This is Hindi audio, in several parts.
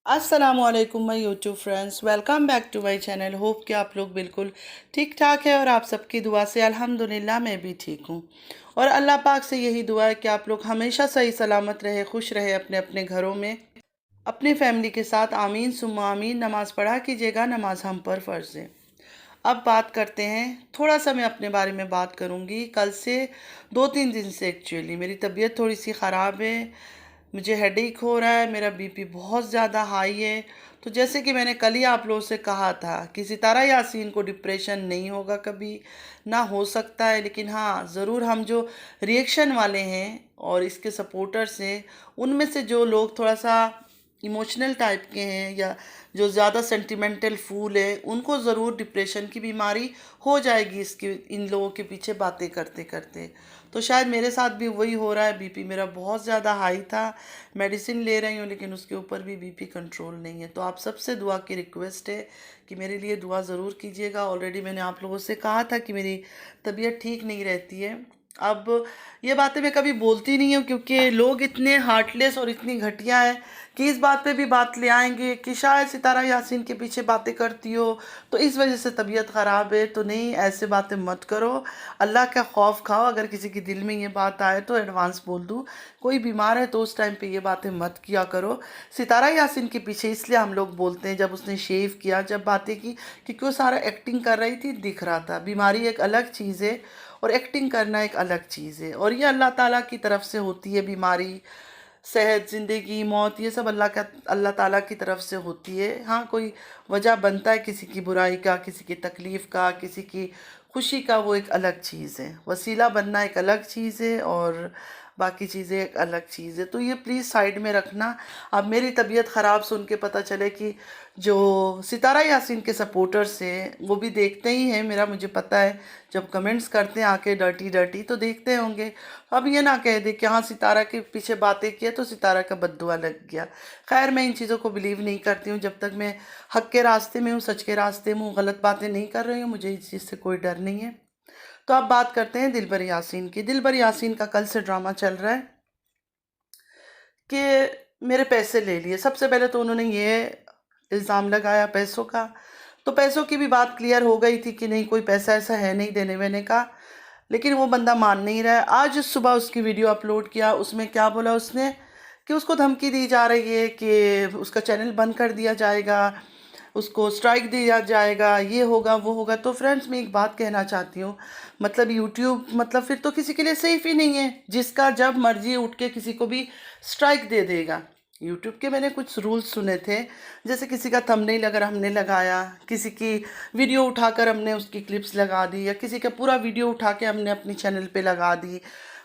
अस्सलामुअलैकुम my YouTube friends, welcome back to my channel. Hope कि आप लोग बिल्कुल ठीक ठाक है और आप सबकी दुआ से अल्हम्दुलिल्लाह मैं भी ठीक हूँ। और अल्लाह पाक से यही दुआ है कि आप लोग हमेशा सही सलामत रहे, खुश रहे अपने अपने घरों में, अपने फैमिली के साथ। आमीन सुम्मा आमीन। नमाज़ पढ़ा कीजिएगा, नमाज हम पर फ़र्ज़ है। अब बात करते हैं, थोड़ा सा मैं अपने बारे में बात करूँगी। कल से 2-3 दिन से एक्चुअली मेरी तबीयत थोड़ी सी ख़राब है। मुझे हेडेक हो रहा है, मेरा बीपी बहुत ज़्यादा हाई है। तो जैसे कि मैंने कल ही आप लोगों से कहा था कि सितारा यासीन को डिप्रेशन नहीं होगा कभी, ना हो सकता है। लेकिन हाँ, ज़रूर हम जो रिएक्शन वाले हैं और इसके सपोर्टर्स हैं, उनमें से जो लोग थोड़ा सा इमोशनल टाइप के हैं या जो ज़्यादा सेंटिमेंटल फूल है, उनको ज़रूर डिप्रेशन की बीमारी हो जाएगी इसके इन लोगों के पीछे बातें करते करते। तो शायद मेरे साथ भी वही हो रहा है। बीपी मेरा बहुत ज़्यादा हाई था, मेडिसिन ले रही हूँ लेकिन उसके ऊपर भी बीपी कंट्रोल नहीं है। तो आप सबसे दुआ की रिक्वेस्ट है कि मेरे लिए दुआ ज़रूर कीजिएगा। ऑलरेडी मैंने आप लोगों से कहा था कि मेरी तबीयत ठीक नहीं रहती है। अब ये बातें मैं कभी बोलती नहीं हूँ क्योंकि लोग इतने हार्टलेस और इतनी घटिया है कि इस बात पे भी बात ले आएंगे कि शायद सितारा यासीन के पीछे बातें करती हो तो इस वजह से तबीयत ख़राब है। तो नहीं, ऐसे बातें मत करो। अल्लाह का खौफ खाओ। अगर किसी के दिल में ये बात आए तो एडवांस बोल दूँ, कोई बीमार है तो उस टाइम पे ये बातें मत किया करो। सितारा यासीन के पीछे इसलिए हम लोग बोलते हैं, जब उसने शेव किया, जब बातें की, क्योंकि वो सारा एक्टिंग कर रही थी, दिख रहा था। बीमारी एक अलग चीज़ है और एक्टिंग करना एक अलग चीज़ है। और ये अल्लाह ताला की तरफ से होती है बीमारी, सेहत, ज़िंदगी, मौत, ये सब अल्लाह ताला की तरफ से होती है। हाँ, कोई वजह बनता है किसी की बुराई का, किसी की तकलीफ़ का, किसी की खुशी का, वो एक अलग चीज़ है। वसीला बनना एक अलग चीज़ है और बाकी चीज़ें एक अलग चीज़ है। तो ये प्लीज़ साइड में रखना। अब मेरी तबीयत ख़राब सुन के पता चले कि जो सितारा यासीन के सपोर्टर्स हैं वो भी देखते ही हैं मेरा, मुझे पता है। जब कमेंट्स करते हैं आके डर्टी डर्टी तो देखते होंगे। अब ये ना कह दे कि हाँ सितारा के पीछे बातें किया तो सितारा का बद्दुआ लग गया। खैर, मैं इन चीज़ों को बिलीव नहीं करती हूँ। जब तक मैं हक के रास्ते में हूँ, सच के रास्ते में हूँ, गलत बातें नहीं कर रही हूँ, मुझे इस चीज़ से कोई डर नहीं है। तो अब बात करते हैं दिलबर यासीन की। दिलबर यासीन का कल से ड्रामा चल रहा है कि मेरे पैसे ले लिए। सबसे पहले तो उन्होंने ये इल्ज़ाम लगाया पैसों का। तो पैसों की भी बात क्लियर हो गई थी कि नहीं, कोई पैसा ऐसा है नहीं देने वेने का। लेकिन वो बंदा मान नहीं रहा है। आज सुबह उसकी वीडियो अपलोड किया, उसमें क्या बोला उसने कि उसको धमकी दी जा रही है कि उसका चैनल बंद कर दिया जाएगा, उसको स्ट्राइक दिया जाएगा, ये होगा वो होगा। तो फ्रेंड्स, मैं एक बात कहना चाहती हूँ, मतलब यूट्यूब मतलब फिर तो किसी के लिए सेफ ही नहीं है, जिसका जब मर्जी उठ के किसी को भी स्ट्राइक दे देगा। यूट्यूब के मैंने कुछ रूल्स सुने थे, जैसे किसी का थंबनेल अगर हमने लगाया, किसी की वीडियो उठाकर हमने उसकी क्लिप्स लगा दी, या किसी का पूरा वीडियो उठा के हमने अपनी चैनल पे लगा दी,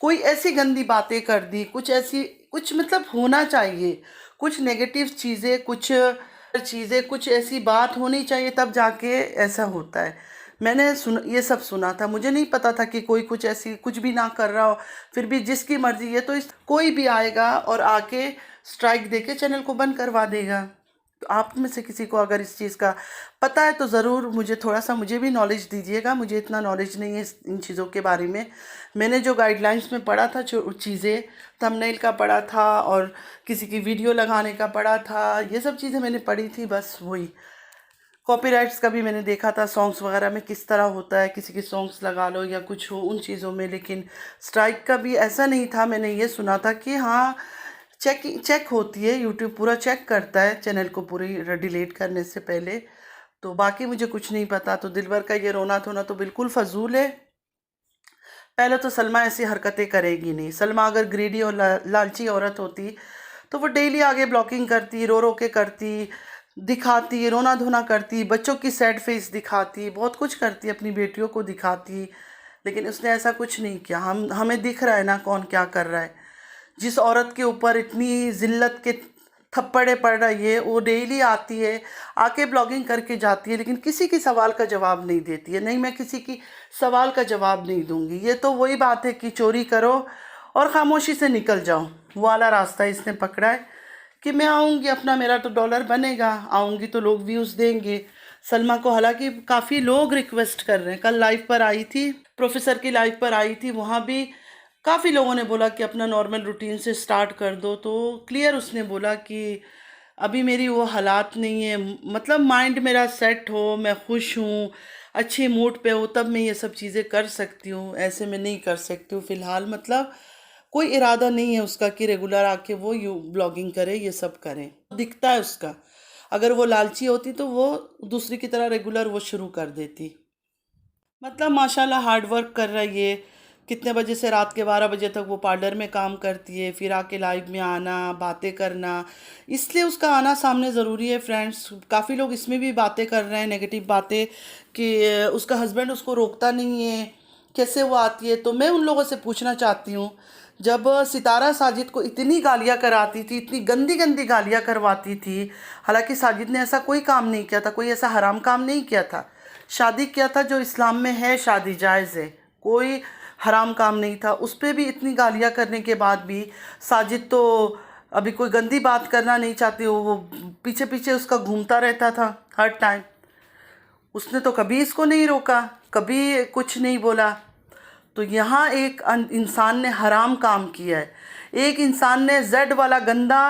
कोई ऐसी गंदी बातें कर दी, कुछ ऐसी, कुछ मतलब होना चाहिए, कुछ नेगेटिव चीज़ें, कुछ ऐसी बात होनी चाहिए, तब जाके ऐसा होता है। मैंने ये सब सुना था, मुझे नहीं पता था कि कोई कुछ ऐसी कुछ भी ना कर रहा हो, फिर भी जिसकी मर्जी है तो कोई भी आएगा और आके स्ट्राइक देके चैनल को बंद करवा देगा। तो आप में से किसी को अगर इस चीज़ का पता है तो ज़रूर मुझे थोड़ा सा, मुझे भी नॉलेज दीजिएगा। मुझे इतना नॉलेज नहीं है इन चीज़ों के बारे में। मैंने जो गाइडलाइंस में पढ़ा था, जो चीज़ें, थंबनेल का पढ़ा था और किसी की वीडियो लगाने का पढ़ा था, ये सब चीज़ें मैंने पढ़ी थी, बस वही। कॉपीराइट्स का भी मैंने देखा था, सॉन्ग्स वगैरह में किस तरह होता है, किसी के सॉन्ग्स लगा लो या कुछ हो उन चीज़ों में। लेकिन स्ट्राइक का भी ऐसा नहीं था। मैंने ये सुना था कि हाँ, चेक होती है, यूट्यूब पूरा चेक करता है चैनल को पूरी डिलीट करने से पहले। तो बाकी मुझे कुछ नहीं पता। तो दिलबर का ये रोना धोना तो बिल्कुल फजूल है। पहले तो सलमा ऐसी हरकतें करेगी नहीं। सलमा अगर ग्रीडी और लालची औरत होती तो वो डेली आगे ब्लॉगिंग करती, रो रो के करती, दिखाती, रोना धोना करती, बच्चों की सैड फेस दिखाती, बहुत कुछ करती, अपनी बेटियों को दिखाती। लेकिन उसने ऐसा कुछ नहीं किया। हमें दिख रहा है ना कौन क्या कर रहा है। जिस औरत के ऊपर इतनी जिल्लत के थप्पड़े पड़ रही है, वो डेली आती है, आके ब्लॉगिंग करके जाती है, लेकिन किसी की सवाल का जवाब नहीं देती है। नहीं, मैं किसी की सवाल का जवाब नहीं दूंगी। ये तो वही बात है कि चोरी करो और खामोशी से निकल जाओ, वो वाला रास्ता इसने पकड़ा है कि मैं आऊँगी, अपना मेरा तो डॉलर बनेगा, आऊँगी तो लोग व्यूज़ देंगे। सलमा को हालांकि काफ़ी लोग रिक्वेस्ट कर रहे हैं। कल लाइव पर आई थी, प्रोफेसर की लाइव पर आई थी, वहाँ भी काफ़ी लोगों ने बोला कि अपना नॉर्मल रूटीन से स्टार्ट कर दो। तो क्लियर उसने बोला कि अभी मेरी वो हालात नहीं है, मतलब माइंड मेरा सेट हो, मैं खुश हूँ, अच्छे मूड पे हो, तब मैं ये सब चीज़ें कर सकती हूँ। ऐसे में नहीं कर सकती हूँ फ़िलहाल। मतलब कोई इरादा नहीं है उसका कि रेगुलर आके वो यू ब्लॉगिंग करे, ये सब करें। दिखता है उसका। अगर वो लालची होती तो वो दूसरी की तरह रेगुलर वो शुरू कर देती। मतलब माशाल्लाह हार्ड वर्क कर रहा है ये। कितने बजे से रात के 12 बजे तक वो पार्लर में काम करती है, फिर आके लाइव में आना, बातें करना। इसलिए उसका आना सामने ज़रूरी है फ्रेंड्स। काफ़ी लोग इसमें भी बातें कर रहे हैं, नेगेटिव बातें, कि उसका हस्बैंड उसको रोकता नहीं है, कैसे वो आती है। तो मैं उन लोगों से पूछना चाहती हूँ, जब सितारा साजिद को इतनी गालियाँ कराती थी, इतनी गंदी गंदी गालियाँ करवाती थी, हालांकि साजिद ने ऐसा कोई काम नहीं किया था, कोई ऐसा हराम काम नहीं किया था। शादी किया था जो इस्लाम में है, शादी जायज़ है, कोई हराम काम नहीं था। उस पर भी इतनी गालियाँ करने के बाद भी साजिद तो अभी कोई गंदी बात करना नहीं चाहती, वो पीछे पीछे उसका घूमता रहता था हर टाइम। उसने तो कभी इसको नहीं रोका, कभी कुछ नहीं बोला। तो यहाँ एक इंसान ने हराम काम किया है, एक इंसान ने जेड वाला गंदा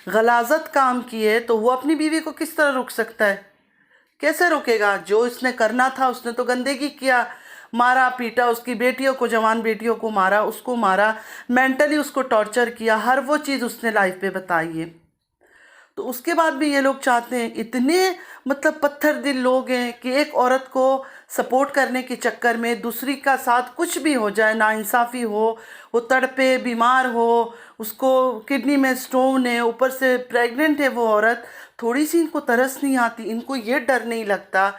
गलाजत काम की है, तो वो अपनी बीवी को किस तरह रोक सकता है? कैसे रोकेगा? जो इसने करना था उसने तो गंदगी किया, मारा पीटा, उसकी बेटियों को, जवान बेटियों को मारा, उसको मारा, मेंटली उसको टॉर्चर किया, हर वो चीज़ उसने लाइफ पे बताई है। तो उसके बाद भी ये लोग चाहते हैं, इतने मतलब पत्थर दिल लोग हैं कि एक औरत को सपोर्ट करने के चक्कर में दूसरी का साथ कुछ भी हो जाए, नाइंसाफ़ी हो, वो तड़पे, बीमार हो, उसको किडनी में स्टोन है, ऊपर से प्रेग्नेंट है वो औरत, थोड़ी सी इनको तरस नहीं आती, इनको ये डर नहीं लगता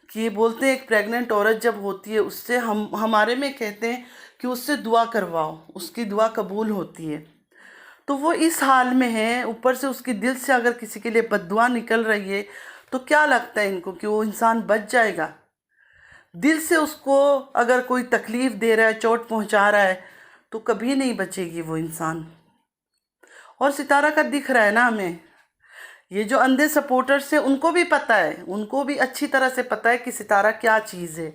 कि ये बोलते हैं एक प्रेग्नेंट औरत जब होती है उससे हम हमारे में कहते हैं कि उससे दुआ करवाओ, उसकी दुआ कबूल होती है। तो वो इस हाल में है, ऊपर से उसके दिल से अगर किसी के लिए बद्दुआ निकल रही है, तो क्या लगता है इनको कि वो इंसान बच जाएगा? दिल से उसको अगर कोई तकलीफ़ दे रहा है, चोट पहुंचा रहा है, तो कभी नहीं बचेगी वो इंसान। और सितारा का दिख रहा है ना हमें, ये जो अंधे सपोर्टर्स हैं उनको भी पता है, उनको भी अच्छी तरह से पता है कि सितारा क्या चीज़ है,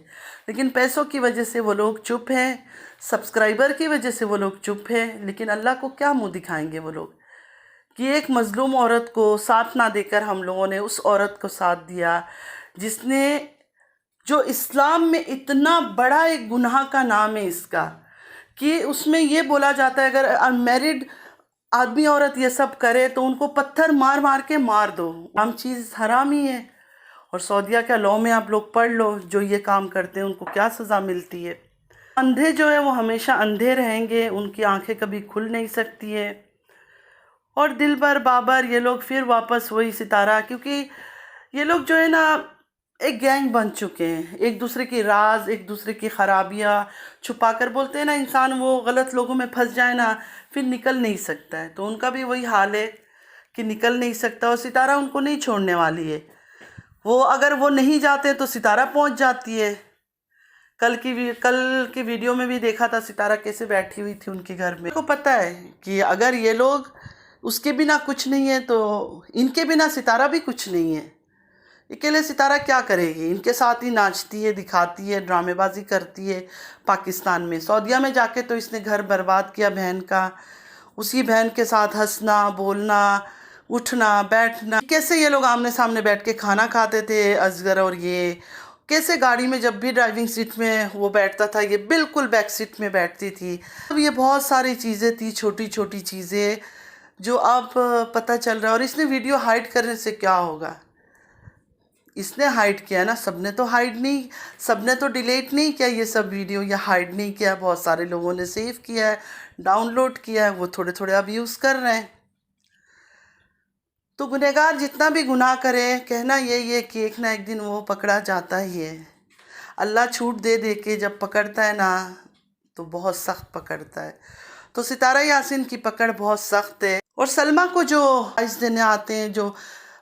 लेकिन पैसों की वजह से वो लोग चुप हैं, सब्सक्राइबर की वजह से वो लोग चुप हैं। लेकिन अल्लाह को क्या मुंह दिखाएंगे वो लोग कि एक मज़लूम औरत को साथ ना देकर हम लोगों ने उस औरत को साथ दिया, जिसने, जो इस्लाम में इतना बड़ा एक गुनाह का नाम है इसका, कि उसमें ये बोला जाता है अगर अनमैरिड आदमी औरत ये सब करे तो उनको पत्थर मार मार के मार दो। हम चीज़ हराम ही है। और सऊदीया का लॉ में आप लोग पढ़ लो, जो ये काम करते हैं उनको क्या सज़ा मिलती है। अंधे जो है वो हमेशा अंधे रहेंगे, उनकी आंखें कभी खुल नहीं सकती है। और दिलबर बाबर ये लोग फिर वापस वही सितारा, क्योंकि ये लोग जो है ना एक गैंग बन चुके हैं, एक दूसरे की राज, एक दूसरे की खराबियाँ छुपा कर, बोलते हैं ना इंसान वो गलत लोगों में फंस जाए ना फिर निकल नहीं सकता है, तो उनका भी वही हाल है कि निकल नहीं सकता। और सितारा उनको नहीं छोड़ने वाली है। वो अगर वो नहीं जाते तो सितारा पहुंच जाती है। कल की वीडियो में भी देखा था सितारा कैसे बैठी हुई थी उनके घर में। को पता है कि अगर ये लोग उसके बिना कुछ नहीं है तो इनके बिना सितारा भी कुछ नहीं है। अकेले सितारा क्या करेगी? इनके साथ ही नाचती है, दिखाती है, ड्रामेबाजी करती है पाकिस्तान में। सऊदीया में जाके तो इसने घर बर्बाद किया बहन का, उसी बहन के साथ हंसना, बोलना, उठना, बैठना। कैसे ये लोग आमने सामने बैठ के खाना खाते थे असगर और ये, कैसे गाड़ी में जब भी ड्राइविंग सीट में वो बैठता था ये बिल्कुल बैक सीट में बैठती थी। अब ये बहुत सारी चीज़ें थी, छोटी छोटी चीज़ें जो अब पता चल रहा है। और इसने वीडियो हाइड करने से क्या होगा? इसने हाइड किया ना, सबने तो हाइड नहीं, सबने तो डिलीट नहीं किया ये सब वीडियो, या हाइड नहीं किया, बहुत सारे लोगों ने सेव किया है, डाउनलोड किया है, वो थोड़े थोड़े अब यूज़ कर रहे हैं। तो गुनहगार जितना भी गुनाह करे, कहना यही है कि एक ना एक दिन वो पकड़ा जाता ही है। अल्लाह छूट दे दे के जब पकड़ता है ना तो बहुत सख्त पकड़ता है। तो सितारा यासीन की पकड़ बहुत सख्त है। और सलमा को जो प्राइज़ देने आते हैं, जो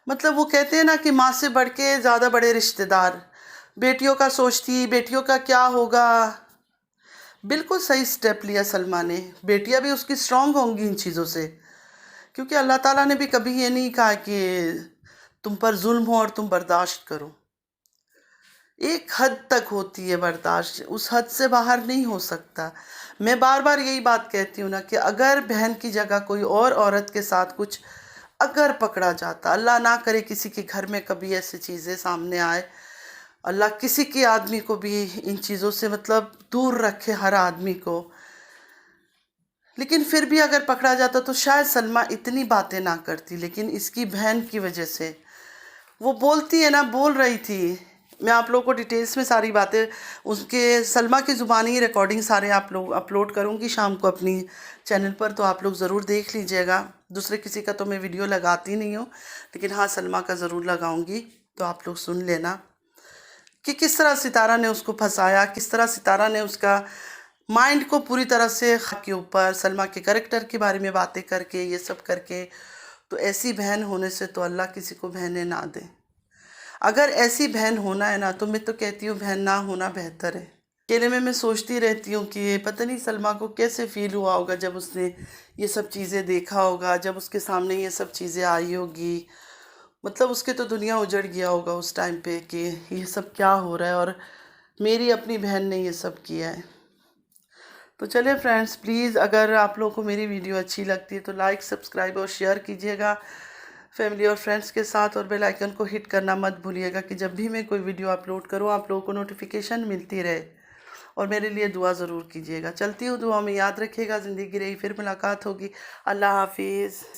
मतलब वो कहते हैं ना कि माँ से बढ़ के ज़्यादा बड़े रिश्तेदार, बेटियों का सोचती, बेटियों का क्या होगा। बिल्कुल सही स्टेप लिया सलमा ने, बेटियां भी उसकी स्ट्रांग होंगी इन चीज़ों से, क्योंकि अल्लाह ताला ने भी कभी ये नहीं कहा कि तुम पर जुल्म हो और तुम बर्दाश्त करो। एक हद तक होती है बर्दाश्त, उस हद से बाहर नहीं हो सकता। मैं बार बार यही बात कहती हूँ ना कि अगर बहन की जगह कोई और औरत के साथ कुछ अगर पकड़ा जाता, अल्लाह ना करे किसी के घर में कभी ऐसी चीज़ें सामने आए, अल्लाह किसी के आदमी को भी इन चीज़ों से मतलब दूर रखे, हर आदमी को। लेकिन फिर भी अगर पकड़ा जाता तो शायद सलमा इतनी बातें ना करती, लेकिन इसकी बहन की वजह से वो बोलती है ना, बोल रही थी। मैं आप लोगों को डिटेल्स में सारी बातें उसके सलमा की ज़ुबानी रिकॉर्डिंग सारे आप लोग अपलोड करूँगी शाम को अपनी चैनल पर, तो आप लोग ज़रूर देख लीजिएगा। दूसरे किसी का तो मैं वीडियो लगाती नहीं हूँ, लेकिन हाँ सलमा का ज़रूर लगाऊंगी, तो आप लोग सुन लेना कि किस तरह सितारा ने उसको फंसाया, किस तरह सितारा ने उसका माइंड को पूरी तरह से के ऊपर सलमा के कैरेक्टर के बारे में बातें करके, ये सब करके। तो ऐसी बहन होने से तो अल्लाह किसी को बहनें ना दे। अगर ऐसी बहन होना है ना, तो मैं तो कहती हूँ बहन ना होना बेहतर है। अकेले में मैं सोचती रहती हूँ कि पता नहीं सलमा को कैसे फील हुआ होगा जब उसने ये सब चीज़ें देखा होगा, जब उसके सामने ये सब चीज़ें आई होगी। मतलब उसके तो दुनिया उजड़ गया होगा उस टाइम पे कि ये सब क्या हो रहा है और मेरी अपनी बहन ने ये सब किया है। तो चलिए फ्रेंड्स, प्लीज़ अगर आप लोगों को मेरी वीडियो अच्छी लगती है तो लाइक, सब्सक्राइब और शेयर कीजिएगा फैमिली और फ्रेंड्स के साथ, और बेल आइकन को हिट करना मत भूलिएगा कि जब भी मैं कोई वीडियो अपलोड करूँ आप लोगों को नोटिफिकेशन मिलती रहे। और मेरे लिए दुआ ज़रूर कीजिएगा। चलती हूँ, दुआ में याद रखिएगा। ज़िंदगी रही फिर मुलाकात होगी। अल्लाह हाफिज़।